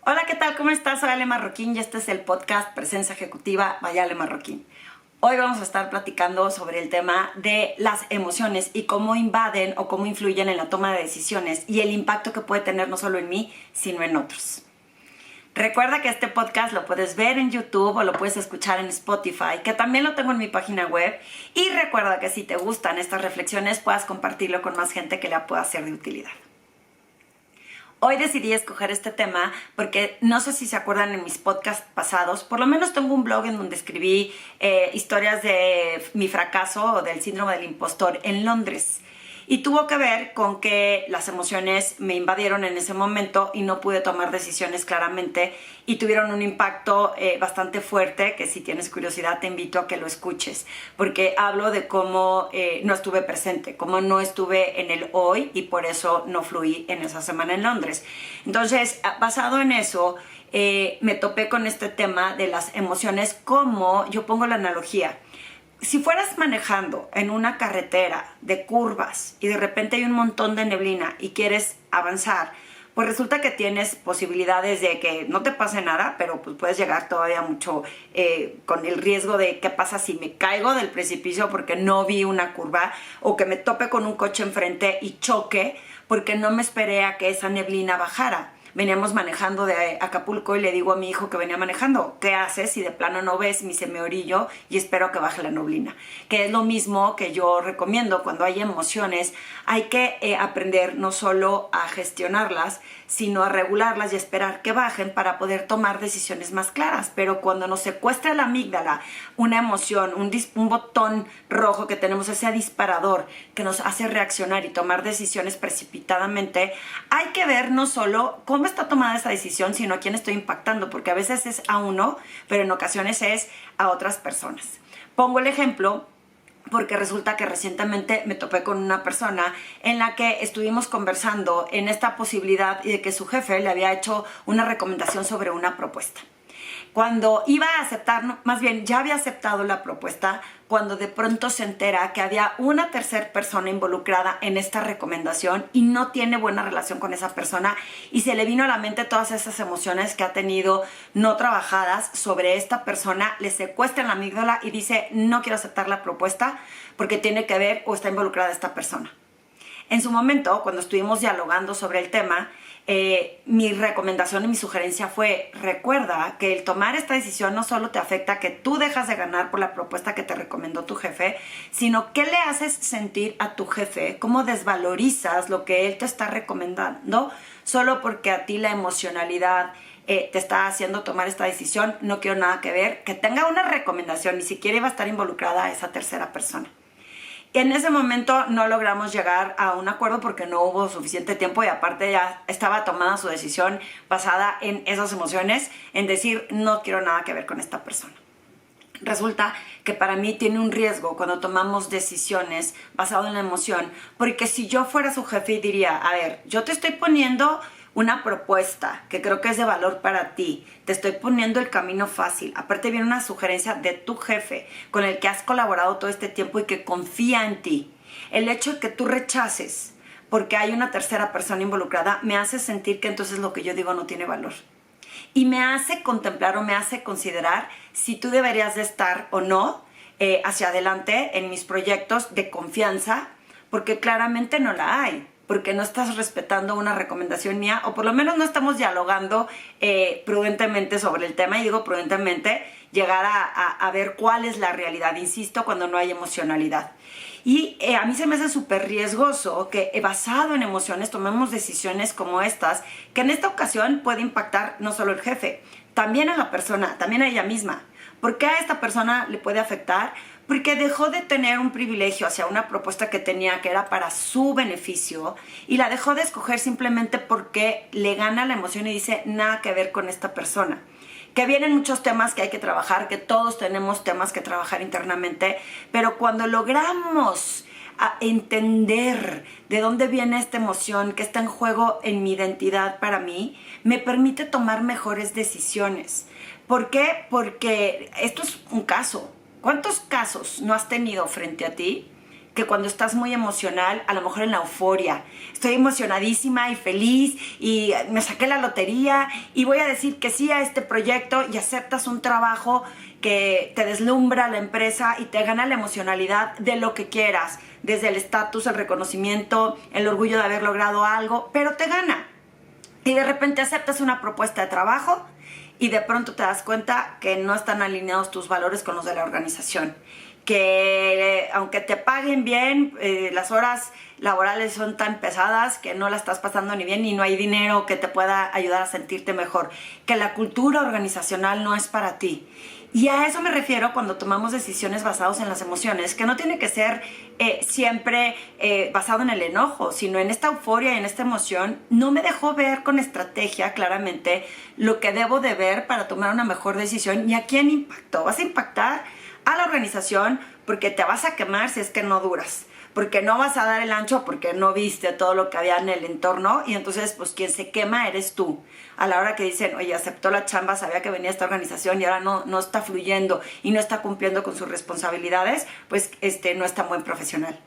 Hola, ¿qué tal? ¿Cómo estás? Soy Ale Marroquín y este es el podcast Presencia Ejecutiva by Ale Marroquín. Hoy vamos a estar platicando sobre el tema de las emociones y cómo invaden o cómo influyen en la toma de decisiones y el impacto que puede tener no solo en mí, sino en otros. Recuerda que este podcast lo puedes ver en YouTube o lo puedes escuchar en Spotify, que también lo tengo en mi página web. Y recuerda que si te gustan estas reflexiones, puedas compartirlo con más gente que le pueda ser de utilidad. Hoy decidí escoger este tema porque no sé si se acuerdan en mis podcasts pasados, por lo menos tengo un blog en donde escribí historias de mi fracaso o del síndrome del impostor en Londres. Y tuvo que ver con que las emociones me invadieron en ese momento y no pude tomar decisiones claramente y tuvieron un impacto bastante fuerte que si tienes curiosidad te invito a que lo escuches porque hablo de cómo no estuve presente, cómo no estuve en el hoy y por eso no fluí en esa semana en Londres. Entonces, basado en eso, me topé con este tema de las emociones, como yo pongo la analogía. Si fueras manejando en una carretera de curvas y de repente hay un montón de neblina y quieres avanzar, pues resulta que tienes posibilidades de que no te pase nada, pero pues puedes llegar todavía mucho con el riesgo de qué pasa si me caigo del precipicio porque no vi una curva o que me tope con un coche enfrente y choque porque no me esperé a que esa neblina bajara. Veníamos manejando de Acapulco y le digo a mi hijo que venía manejando, ¿qué haces si de plano no ves? Me dice, me orillo y espero que baje la neblina. Que es lo mismo que yo recomiendo cuando hay emociones. Hay que aprender no solo a gestionarlas, sino a regularlas y esperar que bajen para poder tomar decisiones más claras. Pero cuando nos secuestra la amígdala, una emoción, un botón rojo que tenemos, ese disparador que nos hace reaccionar y tomar decisiones precipitadamente, hay que ver no solo cómo está tomada esa decisión, sino a quién estoy impactando, porque a veces es a uno, pero en ocasiones es a otras personas. Pongo el ejemplo porque resulta que recientemente me topé con una persona en la que estuvimos conversando en esta posibilidad de que su jefe le había hecho una recomendación sobre una propuesta. Cuando iba a aceptar, más bien ya había aceptado la propuesta, cuando de pronto se entera que había una tercera persona involucrada en esta recomendación y no tiene buena relación con esa persona y se le vino a la mente todas esas emociones que ha tenido no trabajadas sobre esta persona, le secuestra la amígdala y dice no quiero aceptar la propuesta porque tiene que ver o está involucrada esta persona. En su momento, cuando estuvimos dialogando sobre el tema, mi recomendación y mi sugerencia fue, recuerda que el tomar esta decisión no solo te afecta a que tú dejas de ganar por la propuesta que te recomendó tu jefe, sino qué le haces sentir a tu jefe, cómo desvalorizas lo que él te está recomendando solo porque a ti la emocionalidad te está haciendo tomar esta decisión. No quiero nada que ver, que tenga una recomendación, ni siquiera iba a estar involucrada esa tercera persona. En ese momento no logramos llegar a un acuerdo porque no hubo suficiente tiempo y aparte ya estaba tomada su decisión basada en esas emociones, en decir no quiero nada que ver con esta persona. Resulta que para mí tiene un riesgo cuando tomamos decisiones basado en la emoción, porque si yo fuera su jefe y diría, a ver, yo te estoy poniendo una propuesta que creo que es de valor para ti, te estoy poniendo el camino fácil, aparte viene una sugerencia de tu jefe con el que has colaborado todo este tiempo y que confía en ti. El hecho de que tú rechaces porque hay una tercera persona involucrada me hace sentir que entonces lo que yo digo no tiene valor. Y me hace contemplar o me hace considerar si tú deberías de estar o no hacia adelante en mis proyectos de confianza, porque claramente no la hay. Porque no estás respetando una recomendación mía o por lo menos no estamos dialogando prudentemente sobre el tema. Y digo prudentemente, llegar a ver cuál es la realidad, insisto, cuando no hay emocionalidad. Y a mí se me hace súper riesgoso que basado en emociones tomemos decisiones como estas, que en esta ocasión puede impactar no solo el jefe, también a la persona, también a ella misma. ¿Por qué a esta persona le puede afectar? Porque dejó de tener un privilegio hacia una propuesta que tenía que era para su beneficio y la dejó de escoger simplemente porque le gana la emoción y dice nada que ver con esta persona. Que vienen muchos temas que hay que trabajar, que todos tenemos temas que trabajar internamente, pero cuando logramos entender de dónde viene esta emoción que está en juego en mi identidad para mí, me permite tomar mejores decisiones. ¿Por qué? Porque esto es un caso. ¿Cuántos casos no has tenido frente a ti que cuando estás muy emocional, a lo mejor en la euforia. Estoy emocionadísima y feliz y me saqué la lotería y voy a decir que sí a este proyecto y aceptas un trabajo que te deslumbra la empresa y te gana la emocionalidad de lo que quieras, desde el estatus, el reconocimiento, el orgullo de haber logrado algo, pero te gana. Y de repente aceptas una propuesta de trabajo y de pronto te das cuenta que no están alineados tus valores con los de la organización. Que aunque te paguen bien, las horas laborales son tan pesadas que no la estás pasando ni bien y no hay dinero que te pueda ayudar a sentirte mejor. Que la cultura organizacional no es para ti. Y a eso me refiero cuando tomamos decisiones basadas en las emociones, que no tiene que ser siempre basado en el enojo, sino en esta euforia y en esta emoción. No me dejó ver con estrategia claramente lo que debo de ver para tomar una mejor decisión y a quién impactó. Vas a impactar a la organización porque te vas a quemar si es que no duras, porque no vas a dar el ancho, porque no viste todo lo que había en el entorno y entonces pues quien se quema eres tú. A la hora que dicen, oye, aceptó la chamba, sabía que venía esta organización y ahora no está fluyendo y no está cumpliendo con sus responsabilidades, pues no es tan buen profesional.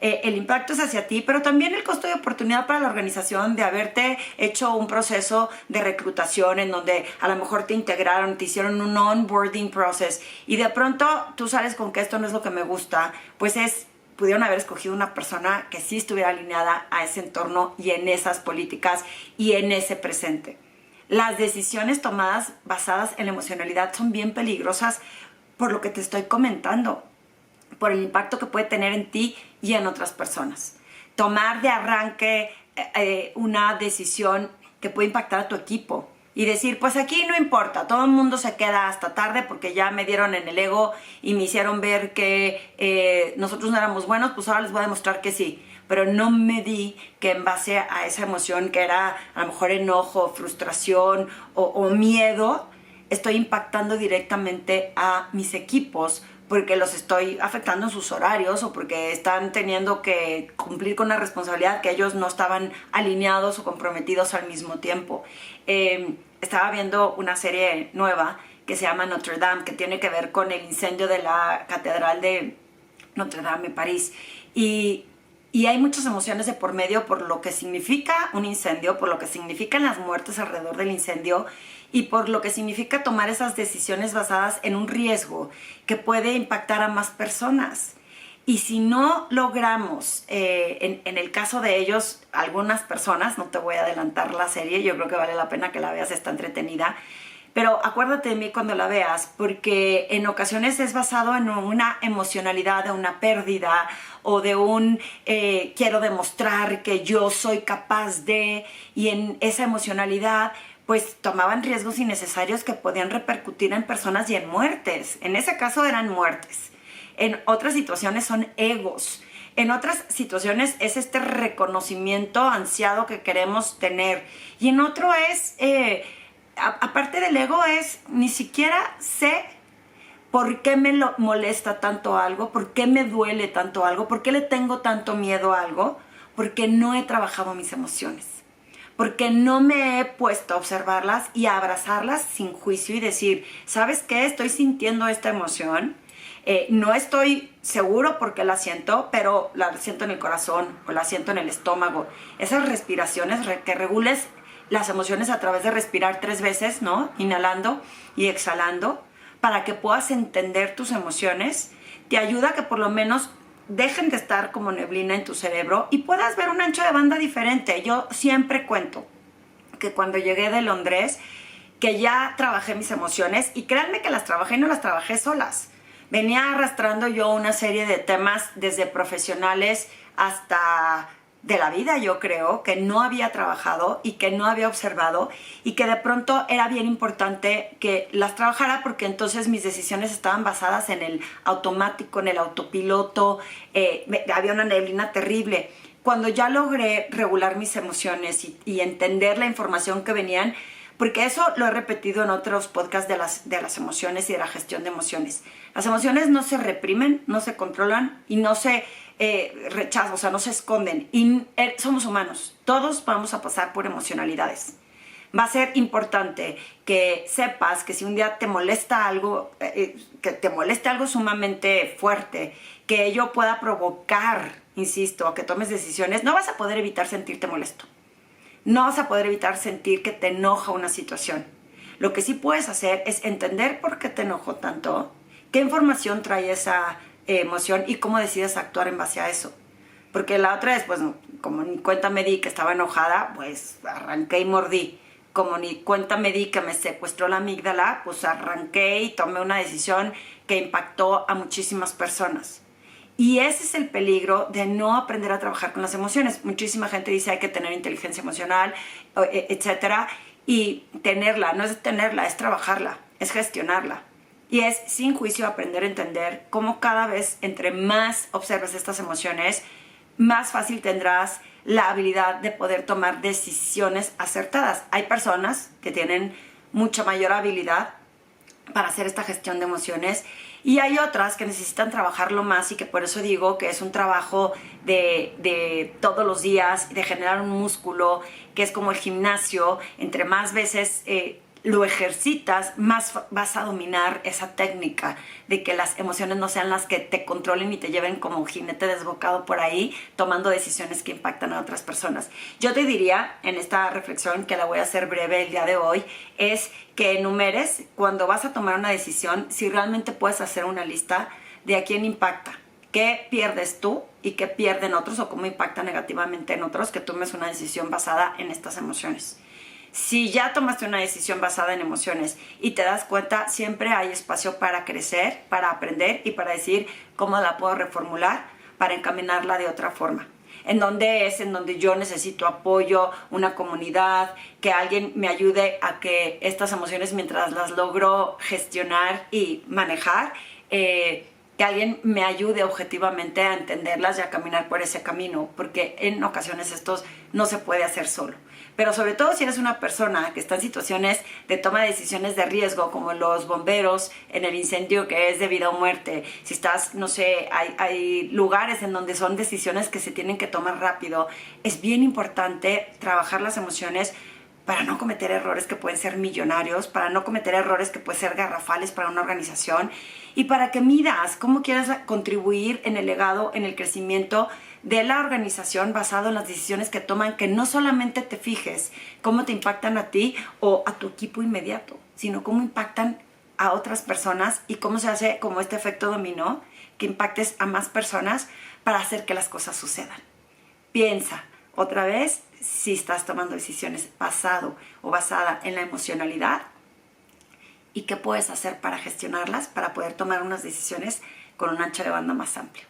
El impacto es hacia ti, pero también el costo de oportunidad para la organización de haberte hecho un proceso de reclutación en donde a lo mejor te integraron, te hicieron un onboarding process y de pronto tú sales con que esto no es lo que me gusta, pues pudieron haber escogido una persona que sí estuviera alineada a ese entorno y en esas políticas y en ese presente. Las decisiones tomadas basadas en la emocionalidad son bien peligrosas por lo que te estoy comentando, por el impacto que puede tener en ti y en otras personas. Tomar de arranque una decisión que puede impactar a tu equipo y decir, pues aquí no importa, todo el mundo se queda hasta tarde porque ya me dieron en el ego y me hicieron ver que nosotros no éramos buenos, pues ahora les voy a demostrar que sí. Pero no me di que en base a esa emoción que era a lo mejor enojo, frustración o miedo, estoy impactando directamente a mis equipos porque los estoy afectando en sus horarios o porque están teniendo que cumplir con una responsabilidad que ellos no estaban alineados o comprometidos al mismo tiempo. Estaba viendo una serie nueva que se llama Notre Dame, que tiene que ver con el incendio de la Catedral de Notre Dame en París. Y hay muchas emociones de por medio por lo que significa un incendio, por lo que significan las muertes alrededor del incendio y por lo que significa tomar esas decisiones basadas en un riesgo que puede impactar a más personas. Y si no logramos, en el caso de ellos, algunas personas, no te voy a adelantar la serie, yo creo que vale la pena que la veas, está entretenida, pero acuérdate de mí cuando la veas, porque en ocasiones es basado en una emocionalidad de una pérdida o de un quiero demostrar que yo soy capaz de, y en esa emocionalidad pues tomaban riesgos innecesarios que podían repercutir en personas y en muertes. En ese caso eran muertes. En otras situaciones son egos. En otras situaciones es este reconocimiento ansiado que queremos tener. Y en otro es, aparte del ego, es ni siquiera sé por qué me molesta tanto algo, por qué me duele tanto algo, por qué le tengo tanto miedo a algo, porque no he trabajado mis emociones. Porque no me he puesto a observarlas y a abrazarlas sin juicio y decir, ¿sabes qué? Estoy sintiendo esta emoción. No estoy seguro por qué la siento, pero la siento en el corazón o la siento en el estómago. Esas respiraciones, que regules las emociones a través de respirar 3 veces, ¿no? Inhalando y exhalando, para que puedas entender tus emociones, te ayuda a que por lo menos dejen de estar como neblina en tu cerebro y puedas ver un ancho de banda diferente. Yo siempre cuento que cuando llegué de Londres, que ya trabajé mis emociones, y créanme que las trabajé y no las trabajé solas. Venía arrastrando yo una serie de temas desde profesionales hasta de la vida, yo creo, que no había trabajado y que no había observado y que de pronto era bien importante que las trabajara porque entonces mis decisiones estaban basadas en el automático, en el autopiloto, había una neblina terrible. Cuando ya logré regular mis emociones y entender la información que venían, porque eso lo he repetido en otros podcasts de las emociones y de la gestión de emociones. Las emociones no se reprimen, no se controlan y no se rechazan, o sea, no se esconden. Y somos humanos, todos vamos a pasar por emocionalidades. Va a ser importante que sepas que si un día te molesta algo, que te moleste algo sumamente fuerte, que ello pueda provocar, insisto, a que tomes decisiones, no vas a poder evitar sentirte molesto. No vas a poder evitar sentir que te enoja una situación. Lo que sí puedes hacer es entender por qué te enojó tanto, qué información trae esa emoción y cómo decides actuar en base a eso. Porque la otra vez, pues, como ni cuenta me di que estaba enojada, pues arranqué y mordí. Como ni cuenta me di que me secuestró la amígdala, pues arranqué y tomé una decisión que impactó a muchísimas personas. Y ese es el peligro de no aprender a trabajar con las emociones. Muchísima gente dice hay que tener inteligencia emocional, etcétera, y tenerla, no es tenerla, es trabajarla, es gestionarla. Y es sin juicio aprender a entender cómo cada vez entre más observes estas emociones, más fácil tendrás la habilidad de poder tomar decisiones acertadas. Hay personas que tienen mucha mayor habilidad para hacer esta gestión de emociones y hay otras que necesitan trabajarlo más y que por eso digo que es un trabajo de todos los días, de generar un músculo que es como el gimnasio. Entre más veces lo ejercitas, más vas a dominar esa técnica de que las emociones no sean las que te controlen y te lleven como jinete desbocado por ahí, tomando decisiones que impactan a otras personas. Yo te diría, en esta reflexión, que la voy a hacer breve el día de hoy, es que enumeres cuando vas a tomar una decisión, si realmente puedes hacer una lista de a quién impacta, qué pierdes tú y qué pierden otros o cómo impacta negativamente en otros, que tomes una decisión basada en estas emociones. Si ya tomaste una decisión basada en emociones y te das cuenta, siempre hay espacio para crecer, para aprender y para decir cómo la puedo reformular para encaminarla de otra forma. En donde yo necesito apoyo, una comunidad, que alguien me ayude a que estas emociones, mientras las logro gestionar y manejar, que alguien me ayude objetivamente a entenderlas y a caminar por ese camino, porque en ocasiones esto no se puede hacer solo. Pero sobre todo si eres una persona que está en situaciones de toma de decisiones de riesgo, como los bomberos en el incendio que es de vida o muerte, si estás, no sé, hay lugares en donde son decisiones que se tienen que tomar rápido, es bien importante trabajar las emociones para no cometer errores que pueden ser millonarios, para no cometer errores que pueden ser garrafales para una organización y para que midas cómo quieres contribuir en el legado, en el crecimiento de la organización basado en las decisiones que toman, que no solamente te fijes cómo te impactan a ti o a tu equipo inmediato, sino cómo impactan a otras personas y cómo se hace como este efecto dominó, que impactes a más personas para hacer que las cosas sucedan. Piensa otra vez si estás tomando decisiones basada en la emocionalidad y qué puedes hacer para gestionarlas, para poder tomar unas decisiones con un ancho de banda más amplio.